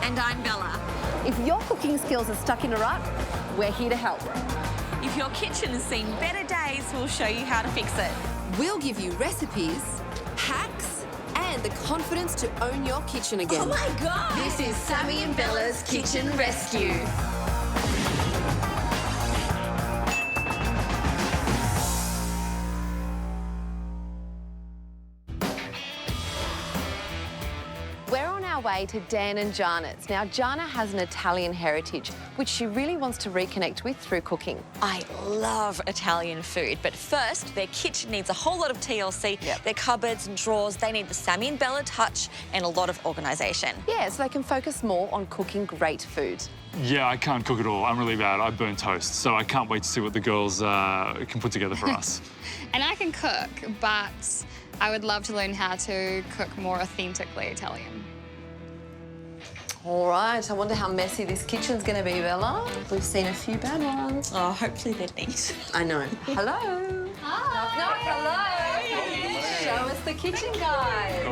And I'm Bella. If your cooking skills are stuck in a rut, we're here to help. If your kitchen has seen better days, we'll show you how to fix it. We'll give you recipes, hacks, and the confidence to own your kitchen again. Oh my God! This is Sammy and Bella's Kitchen Rescue. We're on our way to Dan and Janna's. Now, Janna has an Italian heritage, which she really wants to reconnect with through cooking. I love Italian food, but first, their kitchen needs a whole lot of TLC. Yep. Their cupboards and drawers, they need the Sammy and Bella touch and a lot of organisation. Yeah, so they can focus more on cooking great food. Yeah, I can't cook at all. I'm really bad. I burn toast, so I can't wait to see what the girls can put together for us. And I can cook, but I would love to learn how to cook more authentically Italian. All right, I wonder how messy this kitchen's going to be, Bella. We've seen a few bad ones. Oh, hopefully they're neat. I know. Hello. Hi. Knock, knock, hello. Show us the kitchen, guys.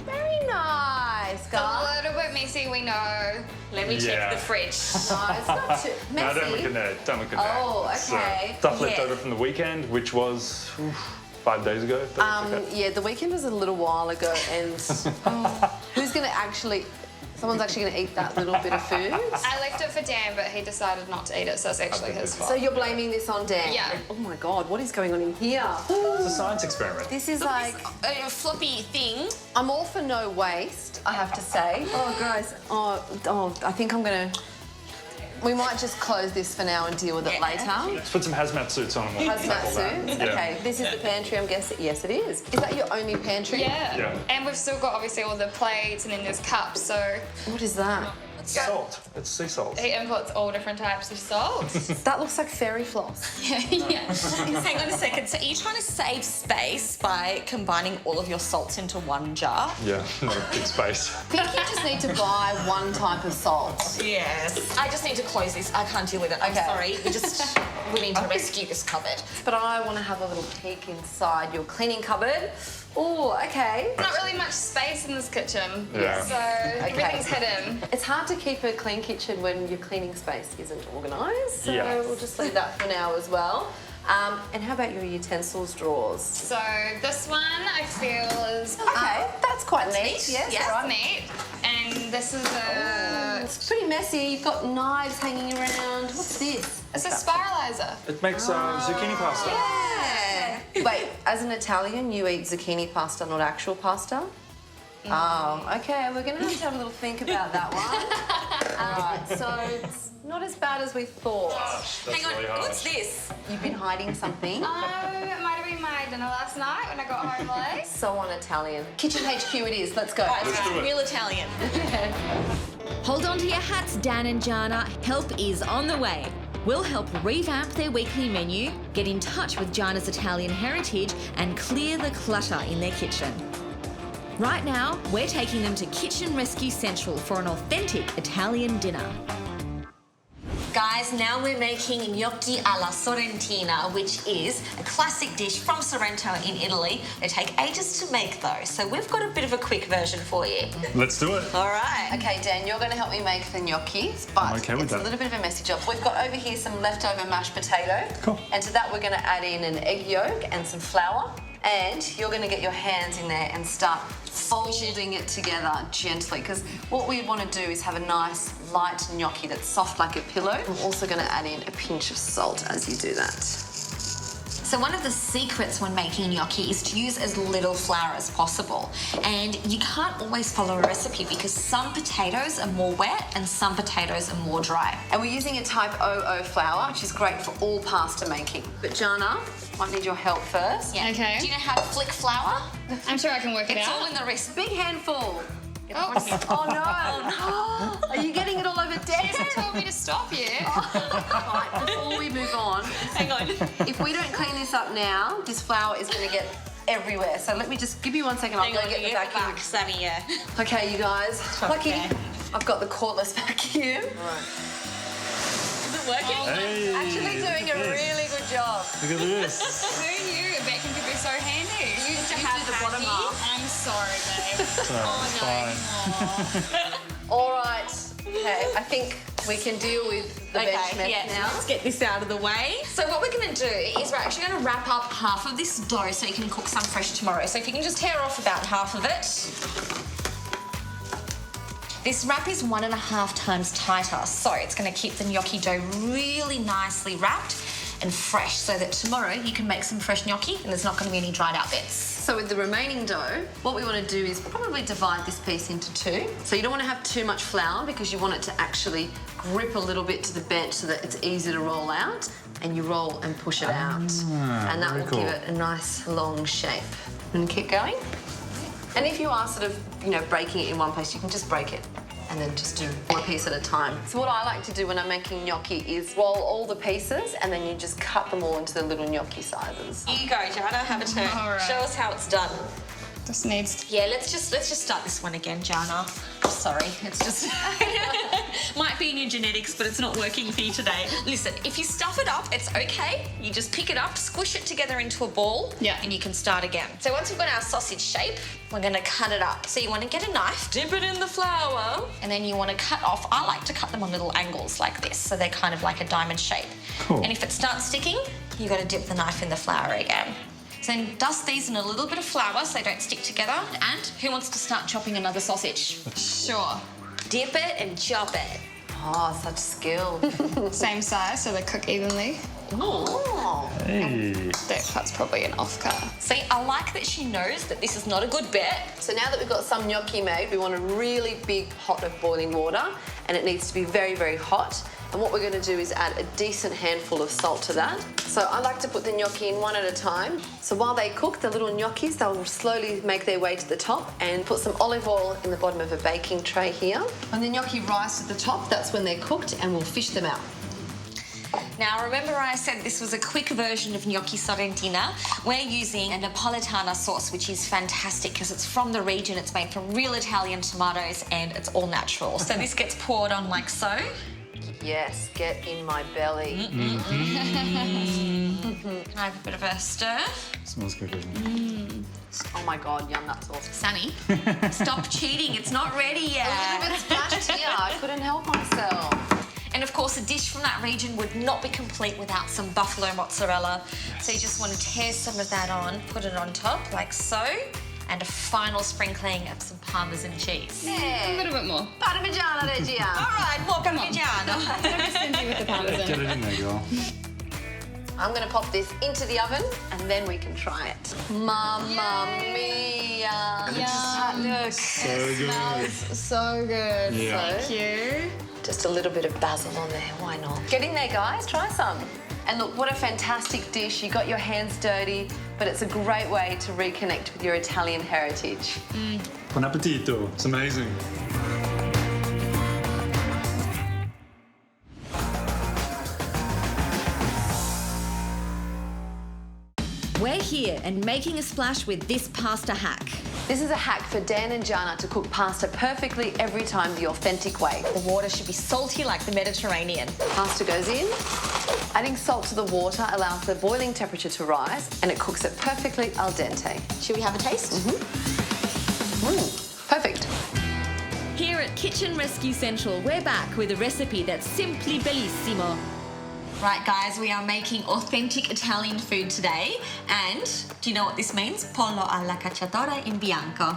Very nice, A guys. little bit messy, we know. Let me check the fridge. No, it's not too messy. No, don't look in there. Don't look in there. Oh, okay. So, stuff left Yeah. over from the weekend, which was 5 days ago. Okay. Yeah, the weekend was a little while ago, and who's going to actually... Someone's actually going to eat that little bit of food. I left it for Dan, but he decided not to eat it, so it's actually his fault. So you're blaming this on Dan? Yeah. Oh my God, what is going on in here? It's a science experiment. This is like... A floppy thing. I'm all for no waste, I have to say. Oh, guys. Oh, I think I'm going to... We might just close this for now and deal with it later. Let's put some hazmat suits on and we'll Hazmat tackle that. suits? Yeah. Okay, this is the pantry, I'm guessing. Yes, it is. Is that your only pantry? Yeah. And we've still got, obviously, all the plates, and then there's cups, so What is that? Salt. It's sea salt. he inputs all different types of salt. That looks like fairy floss. Yeah. Hang on a second. So are you trying to save space by combining all of your salts into one jar? Yeah, no big space. I think you just need to buy one type of salt. Yes. I just need to close this. I can't deal with it. I'm Okay. sorry. We need to rescue this cupboard. But I want to have a little peek inside your cleaning cupboard. Oh, okay. Not really much space in this kitchen, Yeah. so everything's hidden. It's hard to keep a clean kitchen when your cleaning space isn't organised, so Yeah. we'll just leave that for now as well. And how about your utensils drawers? So this one I feel is Okay, that's quite neat. Yes, yeah, right. neat. And this is a It's pretty messy. You've got knives hanging around. What's this? it's a spiralizer. It makes zucchini pasta. Yeah. Wait, as an Italian, you eat zucchini pasta, not actual pasta? Oh, okay. We're going to have a little think about that one. All right, so it's not as bad as we thought. That's Hang on. really harsh. What's this? You've been hiding something. It might have been my dinner last night when I got home late. So un-Italian. Kitchen HQ it is. Let's go. Right, Let's it's do it. real Italian. Hold on to your hats, Dan and Janna. Help is on the way. We'll help revamp their weekly menu, get in touch with Janna's Italian heritage, and clear the clutter in their kitchen. Right now, we're taking them to Kitchen Rescue Central for an authentic Italian dinner. Guys, now we're making gnocchi alla sorrentina, which is a classic dish from Sorrento in Italy. They take ages to make though, so we've got a bit of a quick version for you. Let's do it. All right. Okay, Dan, you're going to help me make the gnocchis, but I'm okay with it's a that. little bit of a messy job. We've got over here some leftover mashed potato. Cool. And to that, we're going to add in an egg yolk and some flour. And you're going to get your hands in there and start folding it together gently, because what we want to do is have a nice light gnocchi that's soft like a pillow. I'm also going to add in a pinch of salt as you do that. So one of the secrets when making gnocchi is to use as little flour as possible. And you can't always follow a recipe because some potatoes are more wet and some potatoes are more dry. And we're using a type 00 flour, which is great for all pasta making. But Janna, might need your help first. Yeah. Okay. Do you know how to flick flour? I'm sure I can work it It's out. all in the recipe. Big handful. Oops. Oh no! Are you getting it all over You Dan? told me to stop you. Right, before we move on, Hang on. if we don't clean this up now, this flour is going to get everywhere. So let me just give you 1 second. I'll Hang go on, get the get the vacuum. back, Sammy, yeah. Okay, you guys. Lucky. Okay. I've got the cordless vacuum. Is it working? Hey, Actually doing a really good job. Look at this. Who knew a vacuum could be so handy? You used to do have the bottom hacky. half. I'm sorry, babe. Fine. All right. Okay, I think we can deal with the veg mess now. Let's get this out of the way. So what we're going to do is we're actually going to wrap up half of this dough so you can cook some fresh tomorrow. So if you can just tear off about half of it. This wrap is 1.5 times tighter, so it's going to keep the gnocchi dough really nicely wrapped and fresh so that tomorrow you can make some fresh gnocchi and there's not going to be any dried out bits. So with the remaining dough, what we want to do is probably divide this piece into 2. So you don't want to have too much flour because you want it to actually grip a little bit to the bench so that it's easy to roll out, and you roll and push it out. And that will give it a nice long shape. And keep going. And if you are sort of, breaking it in one place, you can just break it and then just do one piece at a time. So what I like to do when I'm making gnocchi is roll all the pieces and then you just cut them all into the little gnocchi sizes. Here you go, Janna, have a turn. All right. Show us how it's done. This needs... Yeah, let's just start this one again, Janna. Sorry, it's just... Might be in your genetics, but it's not working for you today. Listen, if you stuff it up, it's okay. You just pick it up, squish it together into a ball, and you can start again. So once we've got our sausage shape, we're going to cut it up. So you want to get a knife, dip it in the flour, and then you want to cut off. I like to cut them on little angles like this, so they're kind of like a diamond shape. Cool. And if it starts sticking, you've got to dip the knife in the flour again. So then dust these in a little bit of flour so they don't stick together. And who wants to start chopping another sausage? Sure. Dip it and chop it. Oh, such skill. Same size so they cook evenly. Oh. Hey. That part's probably an off cut. See, I like that she knows that this is not a good bet. So now that we've got some gnocchi made, we want a really big pot of boiling water, and it needs to be very, very hot. And what we're going to do is add a decent handful of salt to that. So I like to put the gnocchi in one at a time. So while they cook, the little gnocchis, they'll slowly make their way to the top, and put some olive oil in the bottom of a baking tray here. When the gnocchi rise to the top, that's when they're cooked, and we'll fish them out. Now, remember I said this was a quick version of gnocchi sorrentina? We're using a Napolitana sauce, which is fantastic because it's from the region, it's made from real Italian tomatoes, and it's all natural. So this gets poured on like so. Yes, get in my belly. Can I have a bit of a stir? Smells good, doesn't it? Oh my God, yum, that's awesome. Sammy, stop cheating, it's not ready yet. A little bit splashed here, I couldn't help myself. And of course, a dish from that region would not be complete without some buffalo mozzarella. So you just want to tear some of that on, put it on top like so, and a final sprinkling of some Parmesan cheese. A little bit more. Parmigiano Reggiano. All right, more Parmigiano. Don't be stingy with the parmesan. Get it in there, girl. I'm going to pop this into the oven and then we can try it. Mamma mia! Look, So good. So good. Yeah. Thank you. just a little bit of basil on there, why not? Get in there, guys, try some. And look, what a fantastic dish. You got your hands dirty, but it's a great way to reconnect with your Italian heritage. Buon appetito. It's amazing. We're here and making a splash with this pasta hack. This is a hack for Dan and Janna to cook pasta perfectly every time the authentic way. The water should be salty like the Mediterranean. Pasta goes in. Adding salt to the water allows the boiling temperature to rise and it cooks it perfectly al dente. Should we have a taste? Perfect. Here at Kitchen Rescue Central, we're back with a recipe that's simply bellissimo. Right, guys, we are making authentic Italian food today. And do you know what this means? Pollo alla cacciatore in bianco.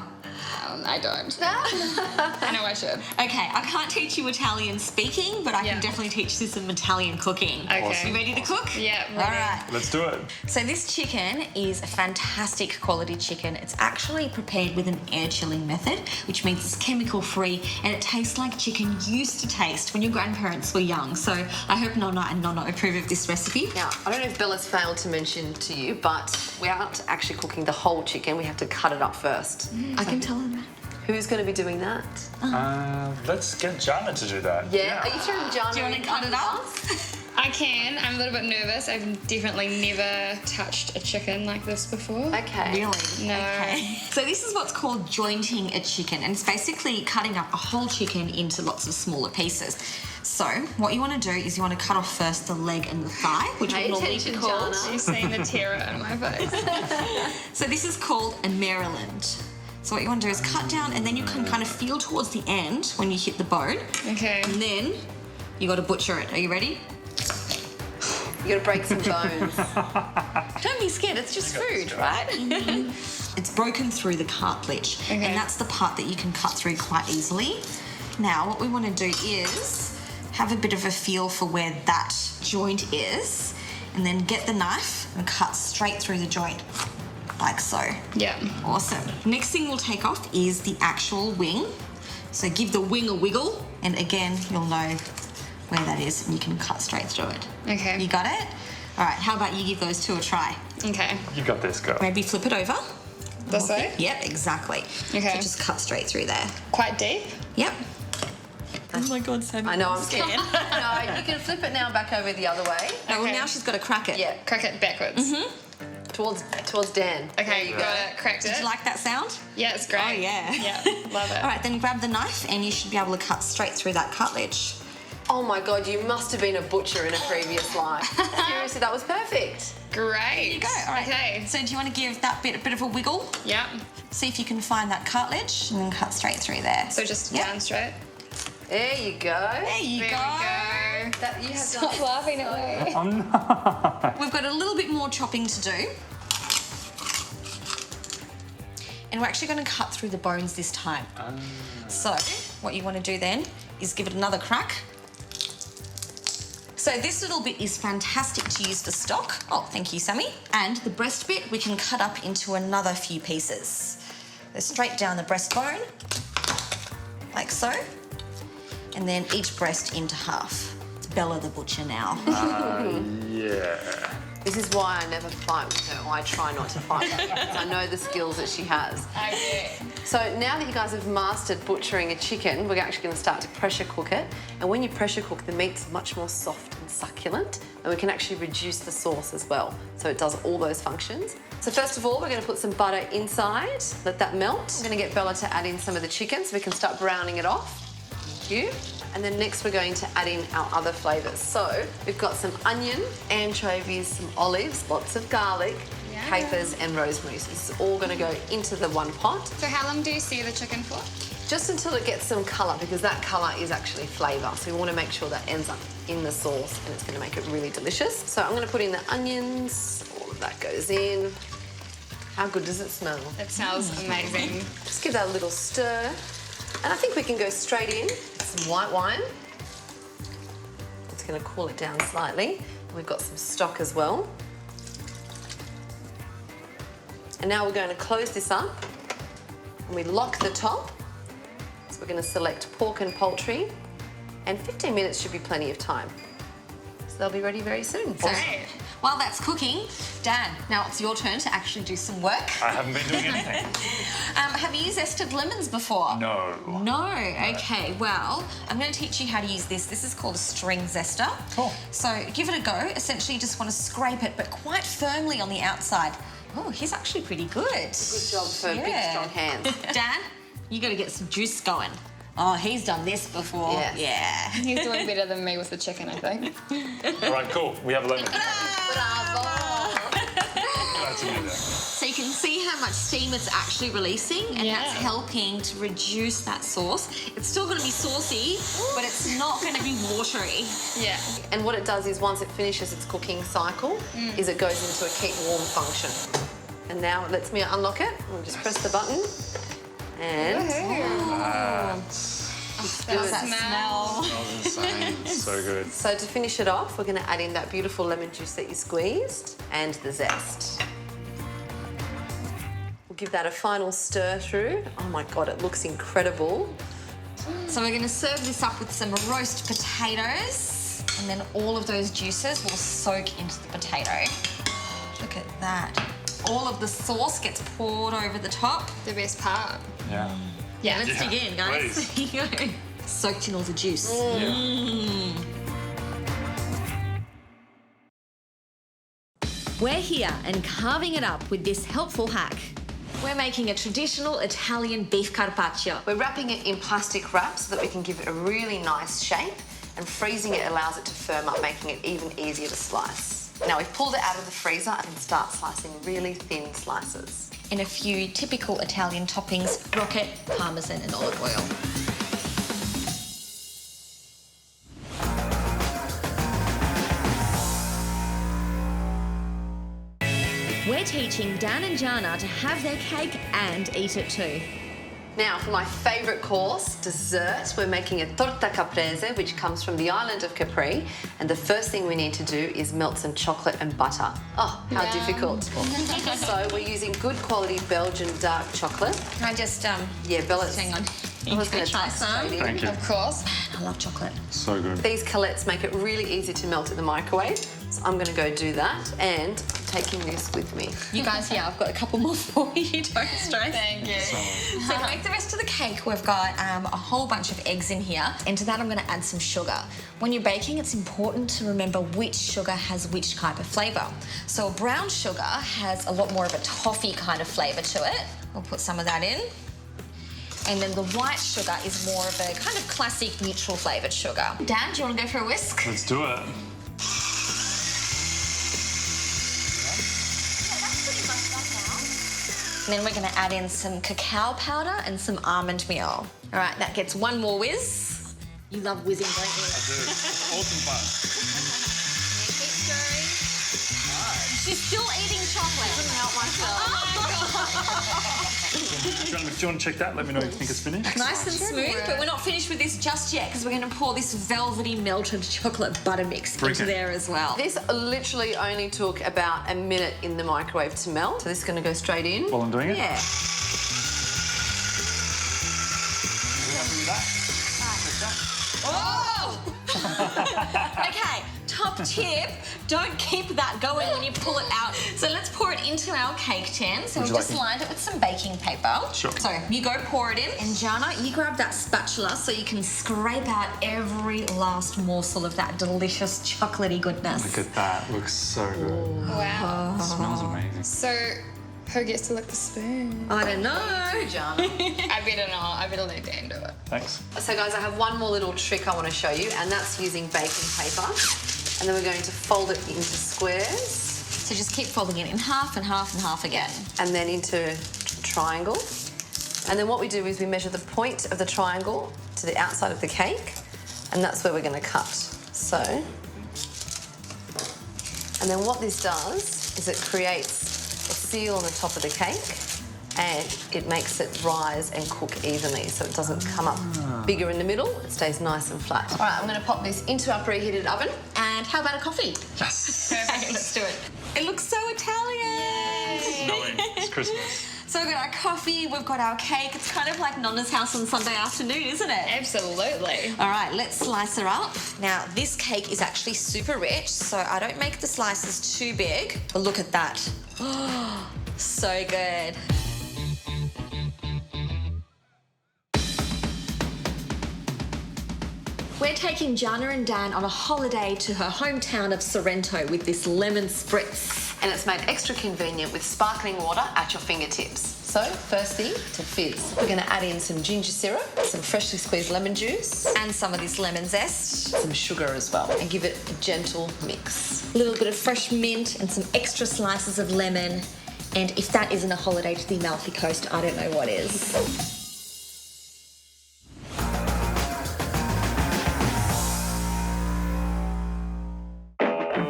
I don't. I know I should. Okay, I can't teach you Italian speaking, but I can definitely teach you some Italian cooking. Okay. You ready to cook? Yeah, All ready. right. Let's do it. So this chicken is a fantastic quality chicken. It's actually prepared with an air chilling method, which means it's chemical free and it tastes like chicken used to taste when your grandparents were young. So I hope Nonna and Nonna approve of this recipe. Now, I don't know if Bella's failed to mention to you, but we aren't actually cooking the whole chicken. We have to cut it up first. I can tell them that. Who's going to be doing that? Let's get Janna to do that. Yeah. Are you throwing Janna? Do you want to cut it up? I can. I'm a little bit nervous. I've definitely never touched a chicken like this before. Okay. Really? No. Okay. So this is what's called jointing a chicken, and it's basically cutting up a whole chicken into lots of smaller pieces. So what you want to do is you want to cut off first the leg and the thigh, which would normally be called. You've seen the terror in my face. So this is called a Maryland. So what you want to do is cut down, and then you can kind of feel towards the end when you hit the bone. Okay. And then you got to butcher it. Are you ready? You got to break some bones. Don't be scared. It's just food, right? It's broken through the cartilage, and that's the part that you can cut through quite easily. Now, what we want to do is have a bit of a feel for where that joint is, and then get the knife and cut straight through the joint. Like so. Yeah. Awesome. Next thing we'll take off is the actual wing. So give the wing a wiggle, and again, you'll know where that is, and you can cut straight through it. Okay. You got it? All right, how about you give those two a try? Okay. You got this, girl. Maybe flip it over. This way? Yep, exactly. Okay. So just cut straight through there. Quite deep? Yep. Oh my God, Sammy. I know, I'm scared. No, you can flip it now back over the other way. Oh, well, Okay. now she's got to crack it. Yeah, Crack it backwards. towards Dan. Okay, got it. Cracked it. Did you like that sound? Yeah, it's great. Oh, yeah. Yeah, love it. All right, then grab the knife, and you should be able to cut straight through that cartilage. Oh my God, you must have been a butcher in a previous life. Seriously, that was perfect. Great. There you go. All right. Okay. So do you want to give that bit a bit of a wiggle? Yeah. See if you can find that cartilage, and then cut straight through there. So just Yep. down straight. There you go. There you There go. we go. That you have Stop laughing at me. We've got a little bit more chopping to do. And we're actually going to cut through the bones this time. So what you want to do then is give it another crack. So this little bit is fantastic to use for stock. Oh, thank you, Sammy. And the breast bit we can cut up into another few pieces. So straight down the breastbone, like so. And then each breast into half. It's Bella the butcher now. Yeah. This is why I never fight with her, or I try not to fight with her, because I know the skills that she has. Okay. So now that you guys have mastered butchering a chicken, we're actually going to start to pressure cook it. And when you pressure cook, the meat's much more soft and succulent, and we can actually reduce the sauce as well. So it does all those functions. So first of all, we're going to put some butter inside, let that melt. I'm going to get Bella to add in some of the chicken so we can start browning it off. Thank you. And then next we're going to add in our other flavours. So we've got some onion, anchovies, some olives, lots of garlic, capers and rosemary. So this is all going to go into the one pot. So how long do you sear the chicken for? Just until it gets some colour, because that colour is actually flavour. So we want to make sure that ends up in the sauce, and it's going to make it really delicious. So I'm going to put in the onions, all of that goes in. How good does it smell? It smells amazing. Just give that a little stir. And I think we can go straight in some white wine. It's going to cool it down slightly. We've got some stock as well. And now we're going to close this up, and we lock the top. So we're going to select pork and poultry, and 15 minutes should be plenty of time. So they'll be ready very soon. Great. While that's cooking, Dan, now it's your turn to actually do some work. I haven't been doing anything. Have you zested lemons before? No. No, okay, well, I'm going to teach you how to use this. This is called a string zester. Cool. So give it a go. Essentially, you just want to scrape it, but quite firmly on the outside. Oh, he's actually pretty good. Good job for big, strong hands. Dan, you got to get some juice going. Oh, he's done this before. Yes. Yeah. He's doing better than me with the chicken, I think. All right, cool. We have a lemon. Bravo! That's in there. So you can see how much steam it's actually releasing, and that's helping to reduce that sauce. It's still going to be saucy, but it's not going to be watery. Yeah. And what it does is once it finishes its cooking cycle, is it goes into a keep warm function. And now it lets me unlock it. We'll just press the button. And That smell. Smells insane. So good. so to finish it off, we're going to add in that beautiful lemon juice that you squeezed and the zest. We'll give that a final stir through. Oh my God, it looks incredible. So we're going to serve this up with some roast potatoes, and then all of those juices will soak into the potato. Look at that. All of the sauce gets poured over the top. The best part. Yeah. Yeah. Let's dig in, guys. Please. Here you go. Soaked in all the juice. We're here and carving it up with this helpful hack. We're making a traditional Italian beef carpaccio. We're wrapping it in plastic wrap so that we can give it a really nice shape. and freezing it allows it to firm up, making it even easier to slice. Now we've pulled it out of the freezer and can start slicing really thin slices. And a few typical Italian toppings, rocket, parmesan and olive oil. We're teaching Dan and Janna to have their cake and eat it too. Now, for my favourite course, dessert, we're making a torta caprese, which comes from the island of Capri. And the first thing we need to do is melt some chocolate and butter. Oh, how difficult. So we're using good quality Belgian dark chocolate. Can I just, Yeah, Bella's... hang on. I was going to try some. Thank you. Of course. I love chocolate. So good. These colettes make it really easy to melt in the microwave. So I'm going to go do that, and I'm taking this with me. You guys, yeah, I've got a couple more for you, don't stress. Thank you. So to make the rest of the cake, we've got a whole bunch of eggs in here. And to that, I'm going to add some sugar. When you're baking, it's important to remember which sugar has which type of flavour. So brown sugar has a lot more of a toffee kind of flavour to it. We'll put some of that in. And then the white sugar is more of a kind of classic neutral flavoured sugar. Dan, do you want to go for a whisk? Let's do it. And then we're going to add in some cacao powder and some almond meal. All right, that gets one more whiz. You love whizzing, don't you? I do. Awesome fun. Keep stirring. She's still eating chocolate. I couldn't help myself. Do you want to check that? Let me know if you think it's finished. Nice and smooth, but we're not finished with this just yet because we're going to pour this velvety melted chocolate butter mix into there as well. This literally only took about a minute in the microwave to melt. So this is going to go straight in. While I'm doing it? Yeah. Oh! Okay, top tip, don't keep that going when you pull it out. So let's pour it into our cake tin. So we've just lined it with some baking paper. Sure. So you go pour it in. And Janna, you grab that spatula so you can scrape out every last morsel of that delicious chocolatey goodness. Look at that. Looks so good. Wow. It smells amazing. So, who gets to lick the spoon? I don't know. I better not. I better let Dan do it. Thanks. So guys, I have one more little trick I want to show you, and that's using baking paper. And then we're going to fold it into squares. So just keep folding it in half and half and half again. And then into triangle. And then what we do is we measure the point of the triangle to the outside of the cake, and that's where we're going to cut. So, and then what this does is it creates a seal on the top of the cake, and it makes it rise and cook evenly, so it doesn't come up bigger in the middle. It stays nice and flat. All right, I'm going to pop this into our preheated oven. And how about a coffee? Yes. Okay, let's do it. It looks so Italian. Snowing. It's Christmas. So we've got our coffee, we've got our cake. It's kind of like Nonna's house on Sunday afternoon, isn't it? Absolutely. All right, let's slice her up. Now, this cake is actually super rich, so I don't make the slices too big. But look at that. Oh, so good. We're taking Janna and Dan on a holiday to her hometown of Sorrento with this lemon spritz. And it's made extra convenient with sparkling water at your fingertips. So, first thing, to fizz. We're going to add in some ginger syrup, some freshly squeezed lemon juice, And some of this lemon zest. some sugar as well, and give it a gentle mix. A little bit of fresh mint and some extra slices of lemon. And if that isn't a holiday to the Amalfi Coast, I don't know what is.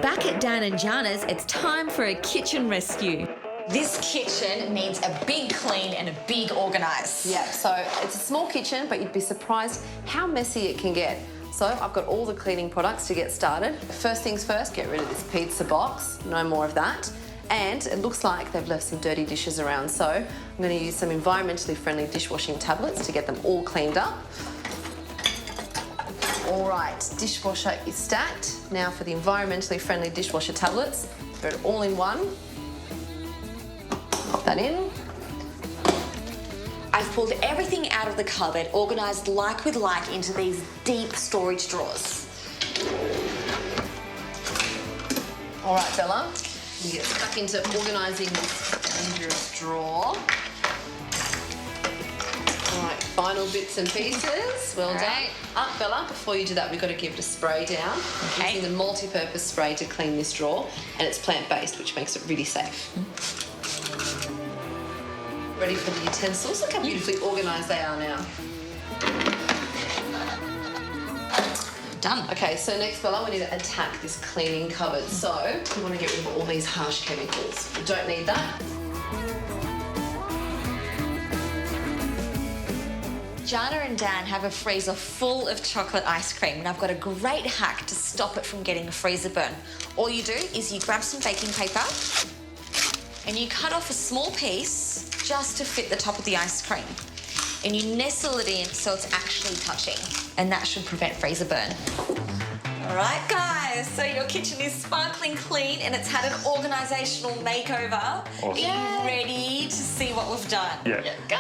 Back at Dan and Janna's, it's time for a kitchen rescue. This kitchen needs a big clean and a big organise. Yeah, so it's a small kitchen, but you'd be surprised how messy it can get. So I've got all the cleaning products to get started. First things first, get rid of this pizza box. No more of that. And it looks like they've left some dirty dishes around, so I'm going to use some environmentally friendly dishwashing tablets to get them all cleaned up. All right, dishwasher is stacked. Now for the environmentally friendly dishwasher tablets, throw it all in one. Pop that in. I've pulled everything out of the cupboard, organised like with like into these deep storage drawers. All right, Bella, you get stuck into organising this dangerous drawer. All right, final little bits and pieces. Well done. Right. Bella, before you do that, we've got to give it a spray down. Okay. Using the multi-purpose spray to clean this drawer, and it's plant-based, which makes it really safe. Ready for the utensils? Look how beautifully organised they are now. Done. Okay, so next, Bella, we need to attack this cleaning cupboard. So we want to get rid of all these harsh chemicals. We don't need that. Janna and Dan have a freezer full of chocolate ice cream, and I've got a great hack to stop it from getting a freezer burn. All you do is you grab some baking paper and you cut off a small piece just to fit the top of the ice cream. And you nestle it in so it's actually touching, and that should prevent freezer burn. All right, guys, so your kitchen is sparkling clean and it's had an organisational makeover. Awesome. Are you ready to see what we've done? Yeah. Go!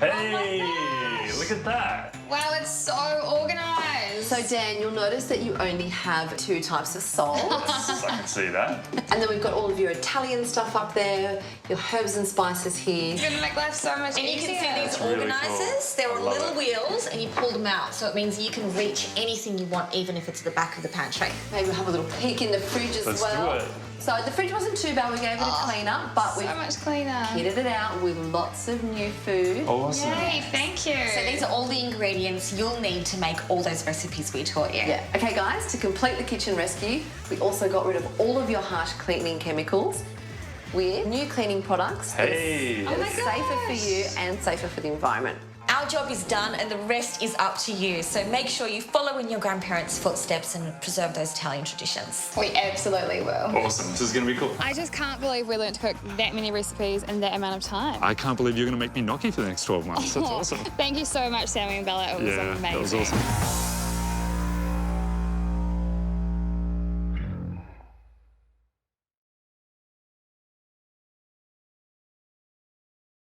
Hey, look at that. Wow, it's so organised. So Dan, you'll notice that you only have 2 types of salt. I can see that. And then we've got all of your Italian stuff up there, your herbs and spices here. It's going to make life so much And you easier. can see these really organisers. cool. There I are love little it. wheels and you pull them out. So it means you can reach anything you want, even if it's at the back of the pantry. Maybe we'll have a little peek in the fridge as Let's well. do it. So the fridge wasn't too bad, we gave it a clean up, but we've So much cleaner. kitted it out with lots of new food. Awesome. Yay, thank you. So these are all the ingredients you'll need to make all those recipes we taught you. Yeah. Okay, guys, to complete the kitchen rescue, we also got rid of all of your harsh cleaning chemicals with new cleaning products Hey. that are safer for you and safer for the environment. Our job is done and the rest is up to you. So make sure you follow in your grandparents' footsteps and preserve those Italian traditions. We absolutely will. Awesome. This is going to be cool. I just can't believe we learned to cook that many recipes in that amount of time. I can't believe you're going to make me gnocchi for the next 12 months. That's awesome. Thank you so much, Sammy and Bella. It was Yeah, amazing. that was awesome.